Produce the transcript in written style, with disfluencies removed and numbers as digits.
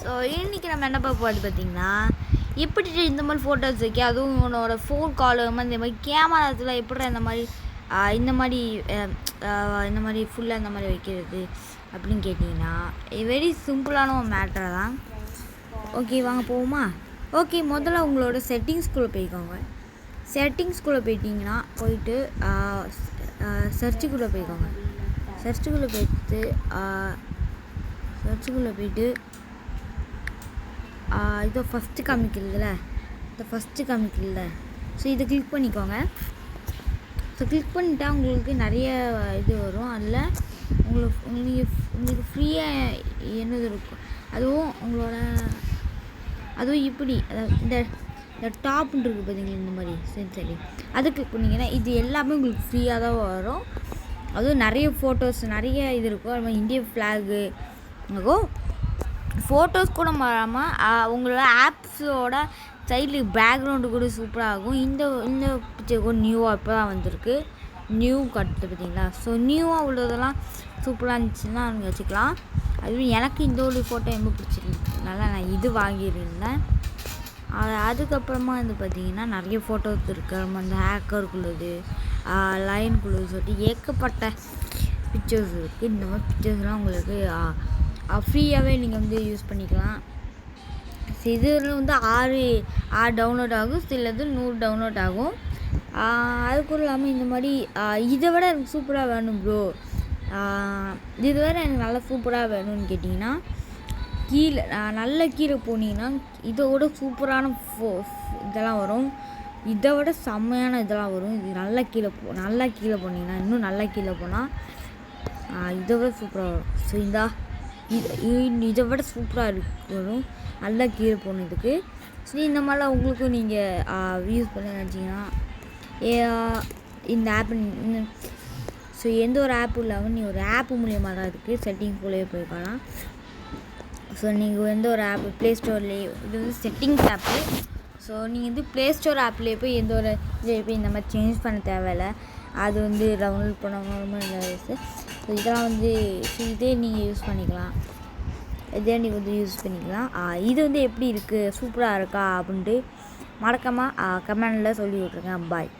So இன்றைக்கி நம்ம என்ன பார்க்க போகிறது பார்த்திங்கன்னா, எப்படி இந்த மாதிரி ஃபோட்டோஸ் வைக்க, அதுவும் உன்னோட ஃபோன் கால் இந்த மாதிரி கேமராஸில் எப்படி இந்த மாதிரி ஃபுல்லாக இந்த மாதிரி வைக்கிறது அப்படின்னு கேட்டிங்கன்னா, வெரி சிம்பிளான ஒரு மேட்டர் தான். ஓகே, வாங்க போவோமா? ஓகே, முதல்ல உங்களோட செட்டிங்ஸ்குள்ளே போய்க்கோங்க. செட்டிங்ஸ்குள்ளே போயிட்டிங்கன்னா போயிட்டு சர்ச்சுக்குள்ளே போய்க்கோங்க. சர்ச்சுக்குள்ளே போயிட்டு இதோ ஃபஸ்ட்டு காமிக்கிறதுல ஸோ இதை கிளிக் பண்ணிக்கோங்க. ஸோ கிளிக் பண்ணிட்டா உங்களுக்கு நிறைய இது வரும். அதில் உங்களுக்கு ஃப்ரீயாக என்னது இருக்கும், அதுவும் இப்படி இந்த டாப்னு இருக்குது பார்த்தீங்களா, இந்த மாதிரி சரி அது கிளிக் பண்ணிங்கன்னா இது எல்லாமே உங்களுக்கு ஃப்ரீயாக தான் வரும். அதுவும் நிறைய ஃபோட்டோஸ் நிறைய இது இருக்கும். அது மாதிரி இந்திய ஃப்ளாகு இருக்கும். ஃபோட்டோஸ் கூட மாறாமல் உங்களோட ஆப்ஸோட சைடில் பேக்ரவுண்டு கூட சூப்பராக இருக்கும். இந்த பிக்சர் கூட நியூவாக இப்போ தான் வந்திருக்கு. நியூ கட்டு பார்த்தீங்களா? ஸோ நியூவாக உள்ளதெல்லாம் சூப்பராக இருந்துச்சுன்னா நீங்கள் வச்சுக்கலாம். அதுவும் எனக்கு இந்த ஒரு ஃபோட்டோ ரொம்ப பிடிச்சிருந்ததுனால நான் இது வாங்கியிருந்தேன். அதுக்கப்புறமா வந்து பார்த்திங்கன்னா நிறைய ஃபோட்டோஸ் இருக்குது. நம்ம அந்த ஹேக்கருக்குள்ளது, லைனுக்குள்ளது சொல்லிட்டு ஏகப்பட்ட பிக்சர்ஸ் இருக்குது. இந்த மாதிரி பிக்சர்ஸ்லாம் உங்களுக்கு ஃப்ரீயாகவே நீங்கள் வந்து யூஸ் பண்ணிக்கலாம். இதில் வந்து 6 டவுன்லோட் ஆகும், சிலது 100 டவுன்லோட் ஆகும். அதுக்கும் இல்லாமல் இந்த மாதிரி இதை விட எனக்கு சூப்பராக வேணும் ப்ரோ, இது வேறு எனக்கு நல்லா சூப்பராக வேணும்னு கேட்டிங்கன்னா, கீழே போனீங்கன்னா இதோட சூப்பரான இதெல்லாம் வரும். இதை விட செம்மையான இதெல்லாம் வரும். இது நல்லா கீழே போனீங்கன்னா, இன்னும் நல்லா கீழே போனால் இதை விட சூப்பராக வரும். ஸோ இதை விட சூப்பராக வரும். நல்லா கீழே போனதுக்கு. ஸோ இந்த மாதிரிலாம் உங்களுக்கும் நீங்கள் யூஸ் பண்ண நினச்சிங்கன்னா இந்த ஆப், ஸோ எந்த ஒரு ஆப்பும் இல்லாமல் நீ ஒரு ஆப்பு மூலியமாக தான் இருக்குது. செட்டிங்ஸ்குள்ளேயே போய்க்கலாம். ஸோ நீங்கள் எந்த ஒரு ஆப்பு ப்ளே ஸ்டோர்லேயே, இது வந்து செட்டிங்ஸ் ஆப்பு. ஸோ நீங்கள் வந்து ப்ளே ஸ்டோர் ஆப்லேயே போய் எந்த ஒரு இதை போய் இந்த மாதிரி சேஞ்ச் பண்ண தேவையில்லை. அது வந்து டவுன்லோட் பண்ணாமல் ஸோ இதெல்லாம் வந்து இதே நீங்கள் யூஸ் பண்ணிக்கலாம். இது வந்து எப்படி இருக்குது, சூப்பராக இருக்கா அப்படின்ட்டு மறக்காமல் கமெண்டில் சொல்லி விட்ருங்க. பாய்.